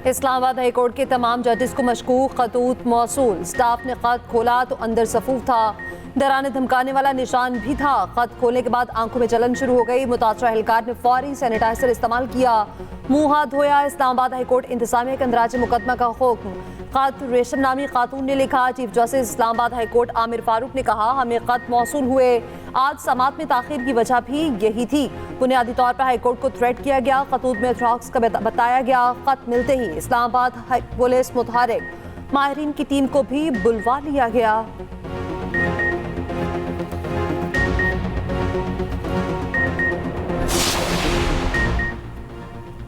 Islamabad high court के तमाम जजेस को मशकूक खतूत मौसूल। स्टाफ ने खत खोला तो अंदर सफूफ था, डराने धमकाने वाला निशान भी था। खत खोलने के बाद आंखों में जलन शुरू हो गई। मुतासरा एहलकार ने फौरी सैनिटाइजर इस्तेमाल किया, मुंह हाथ धोया। इस्लामाबाद हाई कोर्ट इंतजामिया के अंदराज मुकदमा का हुक्म। खत रेशम नामी खातून ने लिखा। Chief justice Islamabad high court Aamir Farooq ने कहा, हमें खत मौसूल हुए, आज समात में ताखिर की वजह भी यही थी। बुनियादी तौर पर हाई कोर्ट को थ्रेट किया गया। खतूत में ड्रग्स का बताया गया। खत मिलते ही इस्लामाबाद पुलिस मुतहरिक, माहिरीन की टीम को भी बुलवा लिया गया।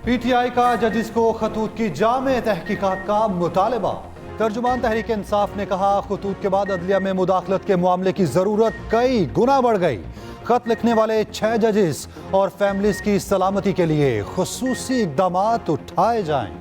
पीटीआई का जजिस को खतूत की जामे तहकीकात का मुतालबा। तर्जुमान तहरीक इंसाफ ने कहा, खतूत के बाद अदलिया में मुदाखलत के मामले की जरूरत कई गुना बढ़ गई। खत लिखने वाले 6 जजिस और फैमिलीज की सलामती के लिए खुसूसी इकदामात उठाए जाएं।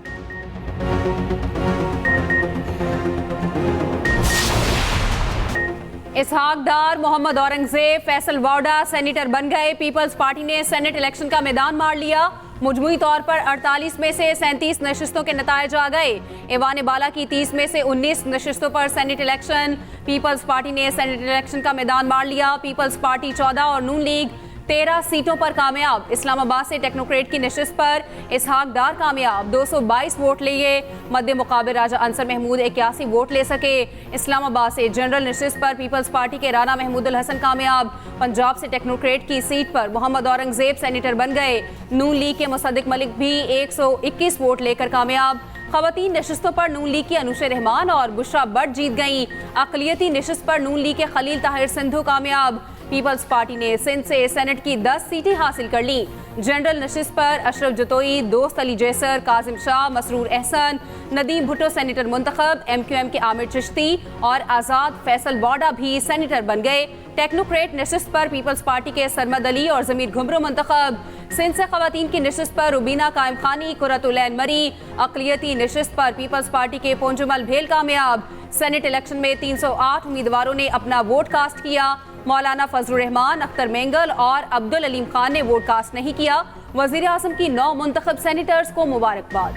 इसहाक डार, मोहम्मद औरंगजेब, फैसल वाडा सेनेटर बन गए। पीपल्स पार्टी ने सेनेट इलेक्शन का मैदान मार लिया। मुजमुई तौर पर 48 में से 37 नशिस्तों के नतायज आ गए। ऐवान बाला की 30 में से 19 नशिस्तों पर सेनेट इलेक्शन। पीपल्स पार्टी ने सेनेट इलेक्शन का मैदान मार लिया। पीपल्स पार्टी 14 और नून लीग 13 सीटों पर कामयाब। इस्लामाबाद से टेक्नोक्रेट की नशिस्त पर इसहाक डार कामयाब, 222 वोट लिए। मध्य मुकाबले राजा अंसर महमूद 81 वोट ले सके। इस्लामाबाद से जनरल नशिस्त पर पीपल्स पार्टी के राना महमूदुल हसन कामयाब। पंजाब से टेक्नोक्रेट की सीट पर मोहम्मद औरंगजेब सेनेटर बन गए। नून लीग के मुसद्दिक मलिक भी 121 वोट लेकर कामयाब। खवातीन नशिस्तों पर नून लीग की अनुशा रहमान और बुशरा बट जीत गईं। अक़लियती नशिस्त पर नून लीग के खलील ताहिर सिंधु कामयाब। पीपल्स पार्टी ने सिंध से सेनेट की 10 सीटें हासिल कर ली। जनरल नशिस्त पर अशरफ जतोई, दोस्त अली जैसर, काजिम शाह, मसरूर एहसन, नदीम भुट्टो सेनेटर मुंतखब। MQM के आमिर चिश्ती और आज़ाद फैसल वाडा भी सेनेटर बन गए। टेक्नोक्रेट नशिस्त पर पीपल्स पार्टी के सरमद अली और जमीर घुमरो मुंतखब। सिंध से खवातीन की नशिस्त पर रुबीना कायम खानी, कुरतुलैन मरी। अक़लियती नशिस्त पर पीपल्स पार्टी के पोंजुमल भेल कामयाब। सेनेट इलेक्शन में 308 उम्मीदवारों ने अपना वोट कास्ट किया। मौलाना फजलुर रहमान, अख्तर मेंगल और अब्दुल अलीम खान ने वोट कास्ट नहीं किया। वजीर आज़म की 9 मुंतखब सेनेटर्स को मुबारकबाद।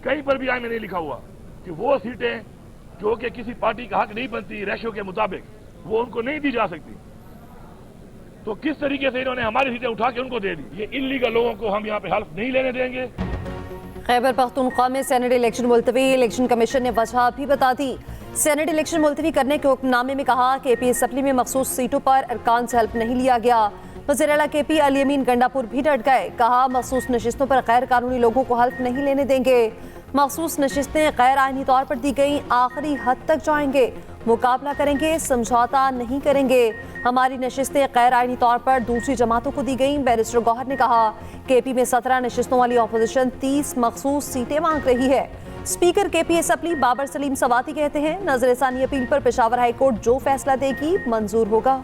कहीं पर भी आइन में नहीं लिखा हुआ कि वो सीटें जो कि किसी पार्टी का हक नहीं बनती रेशो के मुताबिक, वो उनको नहीं दी जा सकती। तो किस तरीके से इन्होंने हमारी सीटें उठा के उनको दे दी। ये इल्लीगल लोगों को हम यहाँ पे हल्फ नहीं लेने देंगे। खैबर पख्तूनख्वा में सेनेट इलेक्शन मुलतवी। इलेक्शन कमीशन ने वजह भी बता दी। सेनेट इलेक्शन मुलतवी करने के हुक्मनामे में कहा कि AP असम्बली में मखसूस सीटों पर अरकान से हेल्प नहीं लिया गया। वज़ीर आला KP अली अमीन गंडापुर भी डट गए। कहा, मखसूस नशिस्तों पर गैर कानूनी लोगों को हेल्प नहीं लेने देंगे। मखसूस नशिस्तें गैर आइनी तौर पर दी गई, आखिरी हद तक जाएंगे, मुकाबला करेंगे, समझौता नहीं करेंगे। हमारी नशिस्तें गैर आइनी तौर पर दूसरी जमातों को दी गई। बैरिस्टर गौहर ने कहा, KP में 17 नशिस्तों वाली अपोजिशन 30 मखसूस सीटें मांग रही है। Speaker KP assembly Babar Saleem Swati कहते हैं, नजरसानी अपील पर पेशावर हाई कोर्ट जो फैसला देगी मंजूर होगा।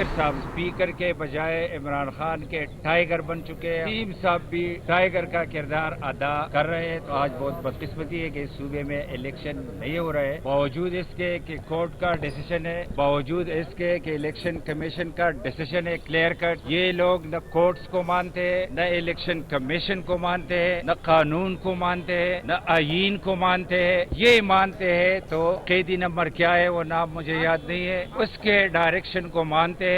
स्पीकर के बजाय इमरान खान के टाइगर बन चुके हैं। टीम साहब भी टाइगर का किरदार अदा कर रहे हैं। तो आज बहुत बदकिस्मती है कि इस सूबे में इलेक्शन नहीं हो रहे, बावजूद इसके कि कोर्ट का डिसीजन है, बावजूद इसके कि इलेक्शन कमीशन का डिसीजन है क्लियर कट। ये लोग न कोर्ट्स को मानते हैं, न इलेक्शन कमीशन को मानते हैं, न कानून को मानते हैं, न आईन को मानते हैं। ये मानते हैं तो कैदी नंबर क्या है वो नाम मुझे याद नहीं है, उसके डायरेक्शन को मानते हैं।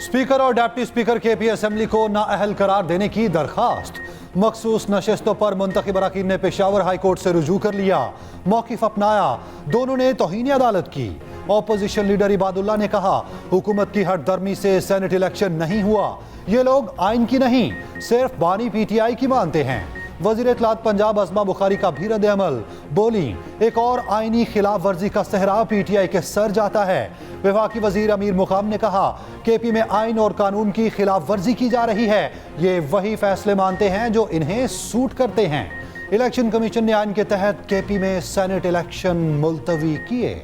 स्पीकर और डिप्टी स्पीकर KP असम्बली को नाअहल करार देने की दरखास्त। मखसूस नशिस्तों पर मुंतखब अरकान ने पेशावर हाई कोर्ट से रुजू कर लिया, मौकिफ अपनाया। दोनों ने तौहीन अदालत की। ऑपोजिशन लीडर इबादुल्लाह ने कहा, हुकूमत की हटदर्मी से सेनेट इलेक्शन नहीं हुआ। ये लोग आइन की नहीं, सिर्फ बानी PTI की मानते हैं। वजीर इत्तलात पंजाब अज़मा बुखारी का भी रद्द अमल। बोली, एक और आइनी खिलाफ वर्जी का सहरा PTI के सर जाता है। वफाकी वजीर अमीर मुकाम ने कहा, KP में आइन और कानून की खिलाफ वर्जी की जा रही है। ये वही फैसले मानते हैं जो इन्हें सूट करते हैं। इलेक्शन कमीशन ने आइन के तहत KP में सेनेट इलेक्शन मुलतवी किए।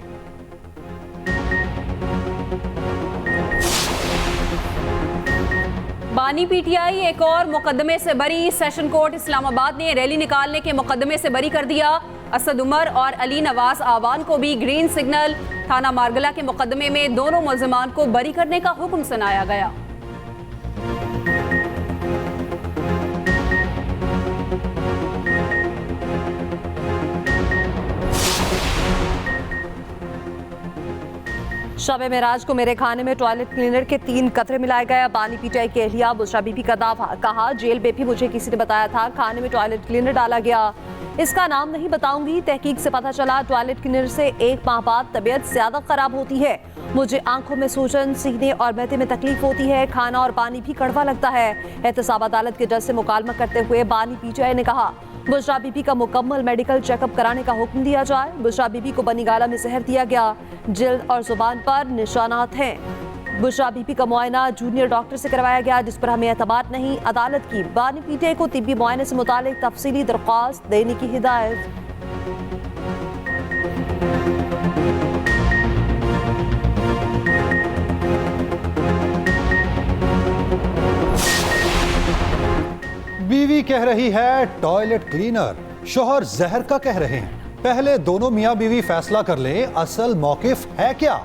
बानी पीटीआई एक और मुकदमे से बरी। सेशन कोर्ट इस्लामाबाद ने रैली निकालने के मुकदमे से बरी कर दिया। असद उमर और अली नवाज आवान को भी ग्रीन सिग्नल। थाना मारगला के मुकदमे में दोनों मुल्जिमान को बरी करने का हुक्म सुनाया गया। शब मेराज को मेरे खाने में टॉयलेट क्लीनर के 3 कतरे मिलाए गए। बानी पीटीआई के एहलिया बुशरा बीबी का दावा। कहा, जेल में भी मुझे किसी ने बताया था खाने में टॉयलेट क्लीनर डाला गया। इसका नाम नहीं बताऊंगी। तहकीक से पता चला टॉयलेट क्लीनर से 1 माह बाद तबीयत ज्यादा खराब होती है। मुझे आंखों में सूजन, सीने और मैदे में तकलीफ होती है। खाना और पानी भी कड़वा लगता है। एहतसाब अदालत के जज से मुकालमा करते हुए बानी पीटीआई ने कहा, बुशरा बीबी का मुकम्मल मेडिकल चेकअप कराने का हुक्म दिया जाए। बुशरा बीबी को बनी गाला में जहर दिया गया। जिल्द और जुबान पर निशानात हैं। बुशरा बीबी का मुआयना जूनियर डॉक्टर से करवाया गया, जिस पर हमें एतबार नहीं। अदालत की बानी पीटीआई को तिब्बी मुआयने से मुतालिक तफसीली दरख्वास्त देने की हिदायत। बीवी कह रही है टॉयलेट क्लीनर, शोहर जहर का कह रहे हैं। पहले दोनों मियां बीवी फैसला कर लें, असल मौकिफ है क्या?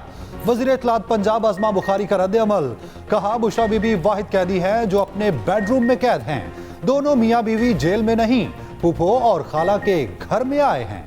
वजीर इत्तलात पंजाब आजमा बुखारी का रद्द अमल। कहा, बुशरा बीबी वाहिद कैदी है जो अपने बेडरूम में कैद हैं। दोनों मियां बीवी जेल में नहीं, फूफो और खाला के घर में आए हैं।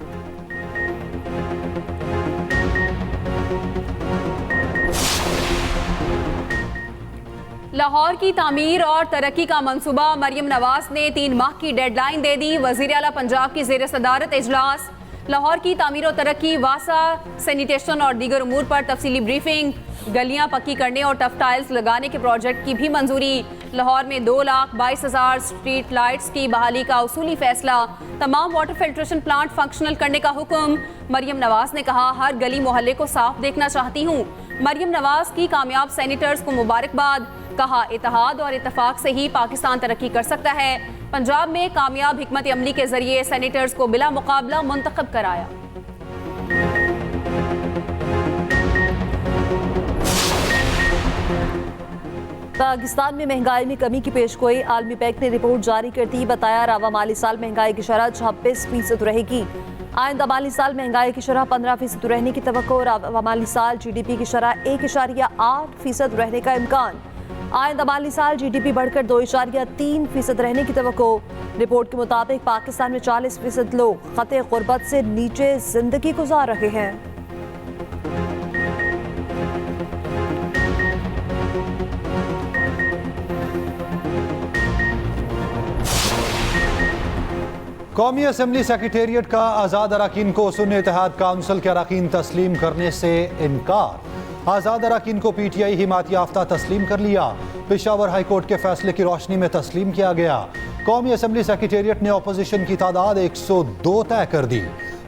लाहौर की तामीर और तरक्की का मंसूबा। मरियम नवाज ने 3 माह की डेडलाइन दे दी। वजीर आला पंजाब की ज़ेर सदारत इजलास। लाहौर की तामीर और तरक्की, वासा, सैनिटेशन और दीगर उमूर पर तफसीली ब्रीफिंग। गलियां पक्की करने और टफ टाइल्स लगाने के प्रोजेक्ट की भी मंजूरी। लाहौर में 2,22,000 स्ट्रीट लाइट्स की बहाली का उसूली फैसला। तमाम वाटर फिल्ट्रेशन प्लांट फंक्शनल करने का हुक्म। मरियम नवाज ने कहा, हर गली मोहल्ले को साफ देखना चाहती हूँ। मरियम नवाज की कामयाब सैनिटर्स को मुबारकबाद। कहा, इत्तेहाद और इत्तेफाक से ही पाकिस्तान तरक्की कर सकता है। पंजाब में कामयाब हिकमत अमली के जरिए सैनिटर्स को बिला मुकाबला मुंतखब कराया। पाकिस्तान में महंगाई में कमी की पेशगोई। आलमी बैंक ने रिपोर्ट जारी कर दी। बताया, रवा माली साल महंगाई की शरह 26% रहेगी। आइंदा माली साल महंगाई की शरह 15% रहने की तवक्को। रवा माली साल GDP की शरह 1.8% रहने का इम्कान। आइंदा माली साल GDP बढ़कर 2.3% रहने की तवक्को। रिपोर्ट के मुताबिक पाकिस्तान में 40% लोग खते गुर्बत से नीचे जिंदगी गुजार रहे हैं। कौमी असम्बली सेक्रेटेरिएट का आज़ाद अरकान को सुन्नी इत्तेहाद काउंसिल के अरकान तस्लीम करने से इनकार। आज़ाद अरकान को PTI हिमायत याफ्ता तस्लीम कर लिया। पेशावर हाई कोर्ट के फैसले की रोशनी में तस्लीम किया गया। कौमी असम्बली सेक्रेटेरिएट ने अपोजिशन की तादाद 102 तय कर दी।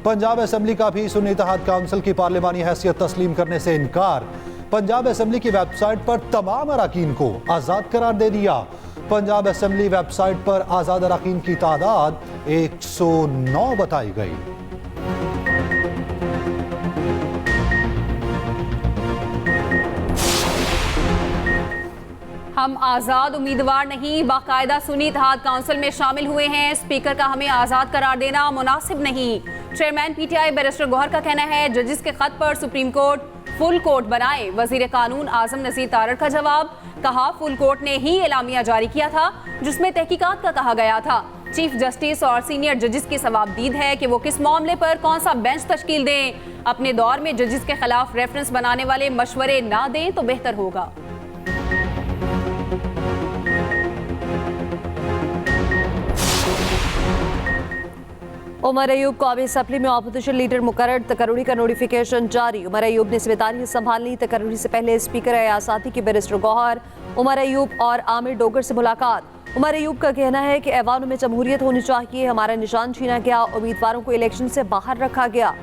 पंजाब असम्बली का भी सुन्नी इत्तेहाद काउंसिल की पार्लिमानी हैसियत तस्लीम करने से इनकार। पंजाब असम्बली की वेबसाइट पर तमाम अरकान को आज़ाद करार दे दिया। पंजाब असम्बली वेबसाइट पर आज़ाद अरकान की तादाद 109 बताई गई। हम आज़ाद उम्मीदवार नहीं, बाकायदा सुन्नी इत्तेहाद काउंसिल में शामिल हुए हैं। स्पीकर का हमें आज़ाद करार देना मुनासिब नहीं। चेयरमैन PTI बैरिस्टर गौहर का कहना है, जजिस के खत पर सुप्रीम कोर्ट फुल कोर्ट बनाए। वजीर कानून आजम नज़ीर तारड़ का जवाब। कहा, फुल कोर्ट ने ही एलामिया जारी किया था जिसमें तहकीकात का कहा गया था। चीफ जस्टिस और सीनियर जजिस की सवाबदीद है कि वो किस मामले पर कौन सा बेंच तश्कील दें। अपने दौर में जजिस के खिलाफ रेफरेंस बनाने वाले मशवरे ना दें तो बेहतर होगा। उमर अयूब कौमी असम्बली में अपोजिशन लीडर मुकर्रर। तकर्री का नोटिफिकेशन जारी। उमर अयूब ने जिम्मेदारी संभालनी। तकर्री से पहले स्पीकर अयासाती के बैरिस्टर गौहर, उमर अयूब और आमिर डोगर से मुलाकात। उमर अयूब का कहना है कि ऐवानों में जमहूरियत होनी चाहिए। हमारा निशान छीना गया। उम्मीदवारों को इलेक्शन से बाहर रखा गया।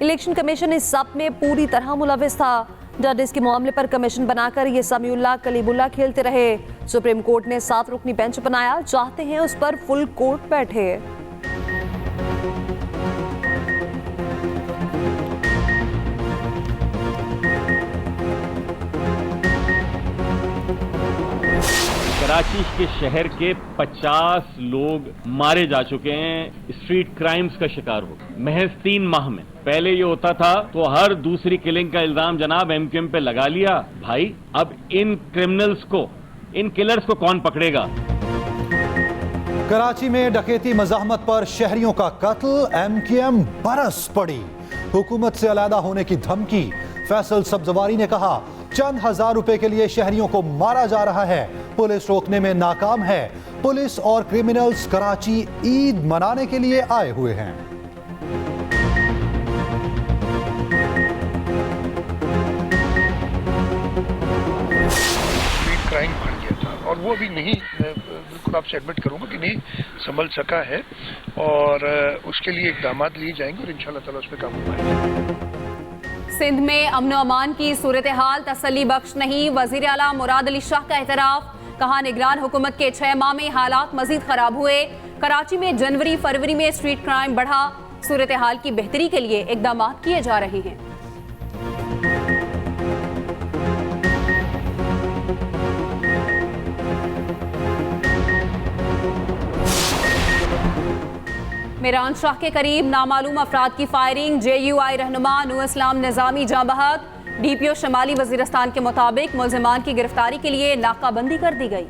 इलेक्शन कमीशन इस सब में पूरी तरह मुलविस था। जजेस के मामले पर कमीशन बनाकर ये समीउल्लाह कलीमुल्लाह खेलते रहे। सुप्रीम कोर्ट ने 7 रुकनी बेंच बनाया। चाहते हैं उस पर फुल कोर्ट बैठे। कराची के शहर के 50 लोग मारे जा चुके हैं, स्ट्रीट क्राइम्स का शिकार हो महज 3 माह में। पहले ये होता था तो हर दूसरी किलिंग का इल्जाम जनाब एमक्यूएम पे लगा लिया। भाई अब इन क्रिमिनल्स को, इन किलर्स को कौन पकड़ेगा? कराची में डकैती मज़ाहमत पर शहरियों का कत्ल, एमक्यूएम बरस पड़ी। हुकूमत से अलहदा होने की धमकी। फैसल सब्जवारी ने कहा चंद हजार रुपए के लिए शहरियों को मारा जा रहा है, पुलिस रोकने में नाकाम है। पुलिस और क्रिमिनल्स कराची ईद मनाने के लिए आए हुए हैं। क्राइम बढ़ गया था और वो भी नहीं, बिल्कुल आपसे एडमिट करूंगा कि नहीं संभल सका है और उसके लिए इकदाम लिए जाएंगे और इंशाल्लाह ताला उस पर काबू पाएंगे। सिंध में अमन अमान की सूरत हाल तसल्ली बख्श नहीं, वजीर आला मुराद अली शाह का एतराफ। कहा निगरान हुकूमत के 6 माह में हालात मजीद खराब हुए। कराची में जनवरी फरवरी में स्ट्रीट क्राइम बढ़ा। सूरत हाल की बेहतरी के लिए इकदाम किए जा रहे हैं। मेरान शाह के करीब नामालूम अफराद की फायरिंग, JUI रहनुमा नूर इस्लाम निजामी जाँ बहक। DPO शमाली वजीरिस्तान के मुताबिक मुल्जिमान की गिरफ्तारी के लिए नाकाबंदी कर दी गई।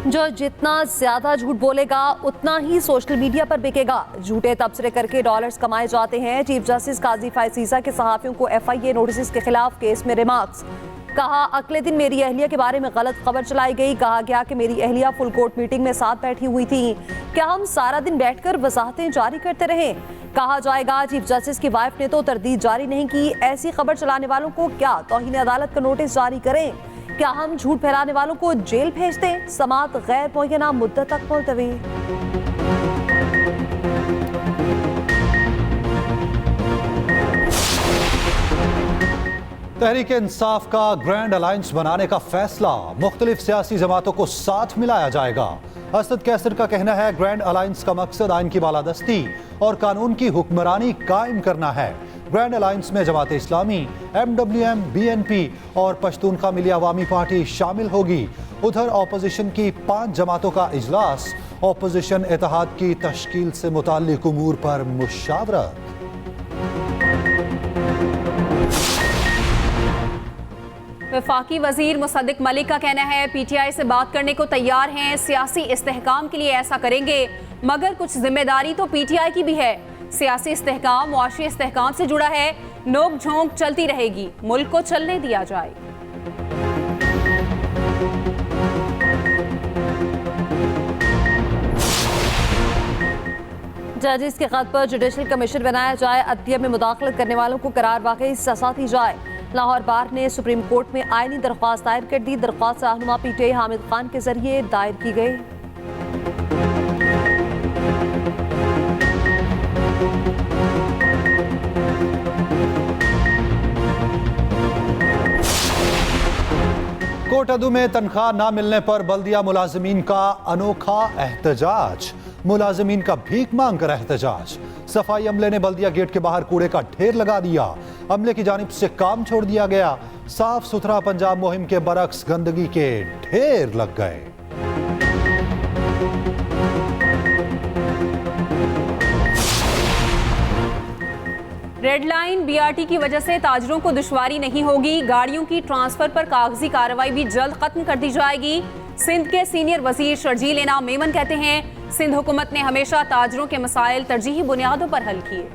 जो जितना ज्यादा झूठ बोलेगा उतना ही सोशल मीडिया पर बिकेगा। झूठे तबसरे करके डॉलर्स कमाए जाते हैं। चीफ जस्टिस काजी फायसीसा के सहाफियों को FIA नोटिस के खिलाफ केस में रिमार्क्स। कहा अगले दिन मेरी अहलिया के बारे में गलत खबर चलाई गई। कहा गया कि मेरी अहलिया फुल कोर्ट मीटिंग में साथ बैठी हुई थी। क्या हम सारा दिन बैठकर वजाहतें जारी करते रहे? कहा जाएगा चीफ जस्टिस की वाइफ ने तो तरदीद जारी नहीं की। ऐसी खबर चलाने वालों को क्या तौहीन अदालत का नोटिस जारी करें? क्या हम झूठ फैलाने वालों को जेल भेज दें? समाअत गैर मुय्यना मुद्दत तक मुलतवी। तहरीक इंसाफ का ग्रैंड अलायंस बनाने का फैसला, मुख्तलिफ सियासी जमातों को साथ मिलाया जाएगा। असद कैसर का कहना है ग्रैंड अलायंस का मकसद आइन की बालादस्ती और कानून की हुक्मरानी कायम करना है। ग्रैंड अलायंस में जमात इस्लामी, MWM, BNP और पश्तूनख्वा मिली अवामी पार्टी शामिल होगी। उधर ऑपोजिशन की 5 जमातों का इजलास, ऑपोजिशन इत्तेहाद की तश्कील से मुताल्लिक उमूर पर मुशावरत। वफाकी वजीर मुसद्दिक मलिक का कहना है PTI से बात करने को तैयार हैं, सियासी इस्तेहकाम के लिए ऐसा करेंगे, मगर कुछ जिम्मेदारी तो PTI की भी है। सियासी इस्तेहकाम मुआशी इस्तेहकाम से जुड़ा है, नोक झोंक चलती रहेगी, मुल्क को चलने दिया जाए। जजिस के खत पर जुडिशल कमीशन बनाया जाए, अदलिया में मुदाखलत करने वालों को करार वाकई सजा दी जाए। लाहौर बार ने सुप्रीम कोर्ट में आईनी दरख्वास्त दायर कर दी। दरख्वास्त रहनुमा PTI हामिद खान के जरिए दायर की गई। कोटअदू में तनख्वाह ना मिलने पर बल्दिया मुलाजमीन का अनोखा एहतजाज। मुलाजमीन का भीख मांग कर एहतजाज। सफाई अमले ने बल्दिया गेट के बाहर कूड़े का ढेर लगा दिया। अमले की जानिब से काम छोड़ दिया गया। साफ सुथरा पंजाब मुहिम के बरक्स गंदगी के ढेर लग गए। रेड लाइन BRT की वजह से ताजरों को दुश्वारी नहीं होगी। गाड़ियों की ट्रांसफर पर कागजी कार्रवाई भी जल्द खत्म कर दी जाएगी। सिंध के सीनियर वजीर शर्जील इनाम मेमन कहते हैं सिंध हुकूमत ने हमेशा ताजरों के मसाइल तरजीही बुनियादों पर हल किए।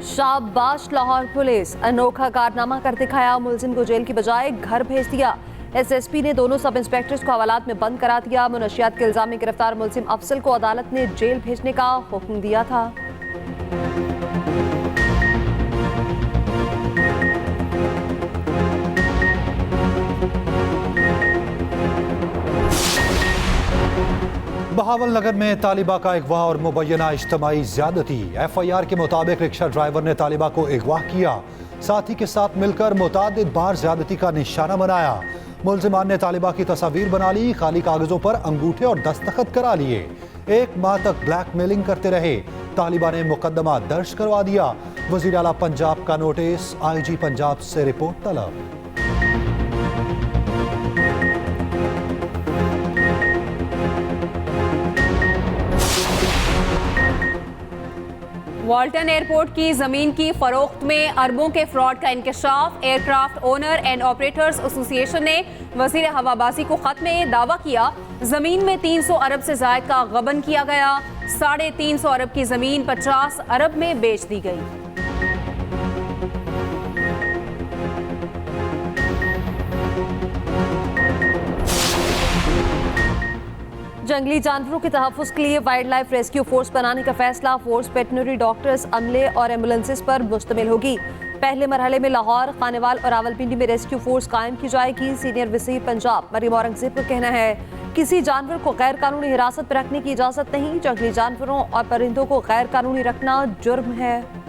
शाबाश लाहौर पुलिस, अनोखा कारनामा कर दिखाया। मुलजिम को जेल की बजाय घर भेज दिया। SSP ने दोनों सब इंस्पेक्टर्स को हवालात में बंद करा दिया। मुनशियात के इल्जाम में गिरफ्तार मुलजिम अफसल को अदालत ने जेल भेजने का हुक्म दिया था। बहावल नगर में तालिबा का अगवा और मुबैना इज्तमाई ज्यादती। FIR के मुताबिक रिक्शा ड्राइवर ने तालिबा को अगवा किया। साथी के साथ मिलकर मुतादिद बार ज्यादती का निशाना बनाया। मुल्जिमान ने तालिबा की तस्वीर बना ली, खाली कागजों पर अंगूठे और दस्तखत करा लिए। 1 माह तक ब्लैकमेलिंग करते रहे। तालिबा ने मुकदमा दर्ज करवा दिया। वजीर आला पंजाब का नोटिस, IG पंजाब से रिपोर्ट तलब। वाल्टन एयरपोर्ट की जमीन की फरोख्त में अरबों के फ्रॉड का इंकशाफ। Aircraft owner and operators association ने वजीर हवाबाजी को खत में दावा किया, जमीन में 300 अरब से जायद का गबन किया गया। 350 अरब की जमीन 50 अरब में बेच दी गई। जंगली जानवरों के तहफ़्फ़ुज़ के लिए वाइल्ड लाइफ रेस्क्यू फोर्स बनाने का फैसला। फोर्स वेटनरी डॉक्टर्स, अमले और एम्बुलेंसेस पर मुश्तमिल होगी। पहले मरहले में लाहौर, खानेवाल और रावलपिंडी में रेस्क्यू फोर्स कायम की जाएगी। सीनियर वज़ीर पंजाब मरीम औरंगज़ेब का कहना है, किसी जानवर को गैर कानूनी हिरासत में रखने की इजाज़त नहीं। जंगली जानवरों और परिंदों को गैर कानूनी रखना जुर्म है।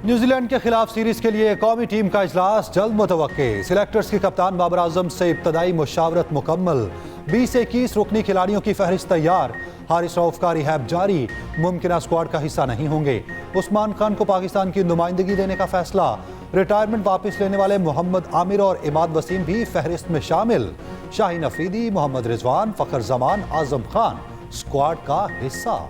न्यूजीलैंड के खिलाफ सीरीज के लिए कौमी टीम का इजलास जल्द मुतवक्के। सिलेक्टर्स के कप्तान बाबर आजम से इब्तदाई मुशावरत मुकम्मल। 20 से 21 रुकनी खिलाड़ियों की फहरिस्त तैयार। हारिस रऊफ का रिहैब जारी, मुमकिन स्क्वाड का हिस्सा नहीं होंगे। उस्मान खान को पाकिस्तान की नुमाइंदगी देने का फैसला। रिटायरमेंट वापस लेने वाले मोहम्मद आमिर और इमाद वसीम भी फहरिस्त में शामिल। शाहीन अफरीदी, मोहम्मद रिजवान, फखर जमान, आजम खान स्क्वाड का हिस्सा।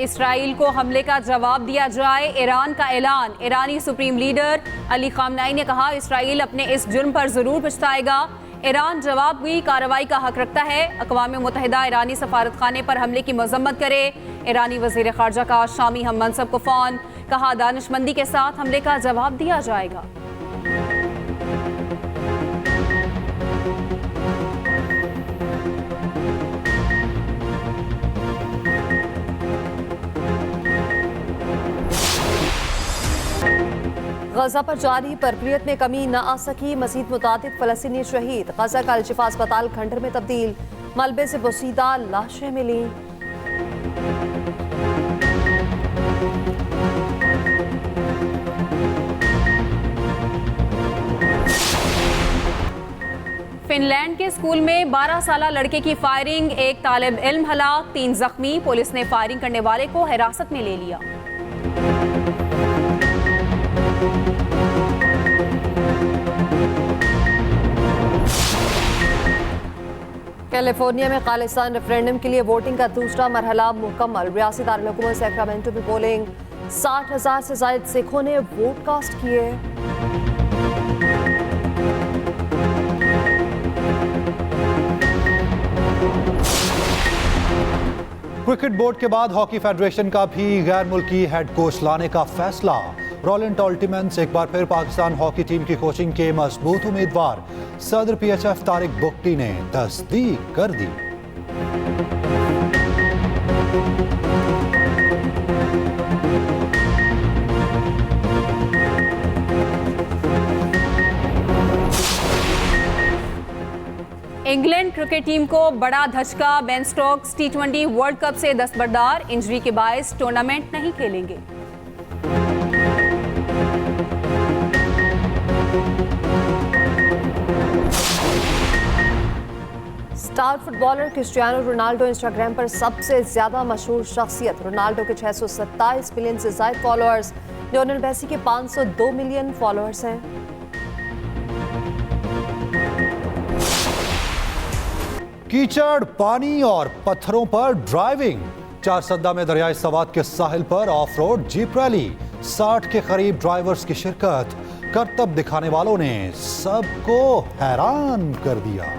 इसराइल को हमले का जवाब दिया जाए, ईरान का ऐलान। ईरानी सुप्रीम लीडर अली खामनाई ने कहा, इसराइल अपने इस जुर्म पर जरूर पछताएगा। ईरान जवाबी कार्रवाई का हक रखता है। अक़वाम मुत्तहिदा ईरानी सफारत खाने पर हमले की मजम्मत करे। ईरानी वज़ीर ख़ारजा का शामी हम मनसब को फ़ोन, कहा दानिशमंदी के साथ हमले का जवाब दिया जाएगा। गजा पर जारी बरक़ियत में कमी न आ सकी, मज़ीद मुतादिद फ़लस्तीनी शहीद। गजा का अल-शिफ़ा अस्पताल खंडर में तब्दील, मलबे से बोसीदा लाशें मिली। फिनलैंड के स्कूल में 12 साला लड़के की फायरिंग, एक तालिब इल्म हलाक, 3 जख्मी। पुलिस ने फायरिंग करने वाले को हिरासत में ले लिया। कैलिफोर्निया में खालिस्तान रेफरेंडम के लिए वोटिंग का दूसरा मरहला मुकम्मल। रियासी दारुल-हुकूमत सैक्रामेंटो में पोलिंग, 60,000 से ज़ायद सिखों ने वोट कास्ट किए। क्रिकेट बोर्ड के बाद हॉकी फेडरेशन का भी गैर मुल्की हेड कोच लाने का फैसला। रोलिंट ऑल्टिमेंस एक बार फिर पाकिस्तान हॉकी टीम की कोचिंग के मजबूत उम्मीदवार। सदर PHF तारिक बुगटी ने तस्दीक कर दी। इंग्लैंड क्रिकेट टीम को बड़ा धचका, Ben Stokes T20 world cup से दस्तबरदार। इंजरी के बायस टूर्नामेंट नहीं खेलेंगे। Star footballer Cristiano Ronaldo Instagram पर सबसे ज्यादा मशहूर शख्सियत। रोनाल्डो के 627 मिलियन से ज्यादा फॉलोअर्स। लियोनेल मेसी के 502 मिलियन फॉलोअर्स हैं। कीचड़, पानी और पत्थरों पर ड्राइविंग। चारसद्दा में दरियाई सवात के साहिल पर ऑफ रोड जीप रैली। 60 के करीब ड्राइवर्स की शिरकत। करतब दिखाने वालों ने सबको हैरान कर दिया।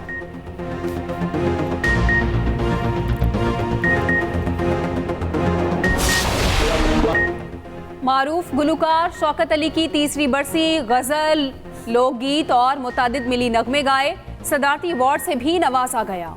मारूफ गुलूकार शौकत अली की तीसरी बरसी, गजल, लोकगीत और मुतादिद मिली नगमे गाए। सदारती अवार्ड से भी नवाजा गया।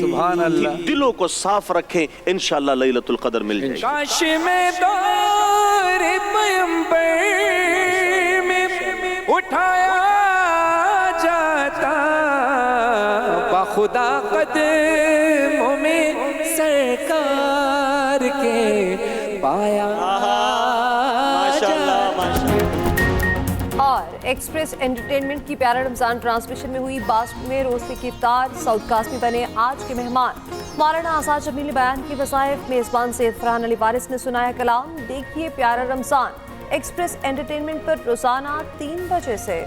सुभान अल्लाह। दिलों को साफ रखें, इंशाअल्लाह लैलतुल कदर मिल जाएगी। काश में दौर पैगंबर में उठाया जाता, बाखुदा कदमों में सरकार के पाया जाता। और एक्सप्रेस एंटरटेनमेंट की प्यारा रमजान ट्रांसमिशन में हुई बास्ट में रोज़े की इफ्तार। साउथ कास्ट में बने आज के मेहमान मौलाना आज़ाद जमील बयान की वज़ाइफ। मेज़बान सैयद फरहान अली वारिस ने सुनाया कलाम। देखिए प्यारा रमजान एक्सप्रेस एंटरटेनमेंट पर रोजाना 3 बजे से।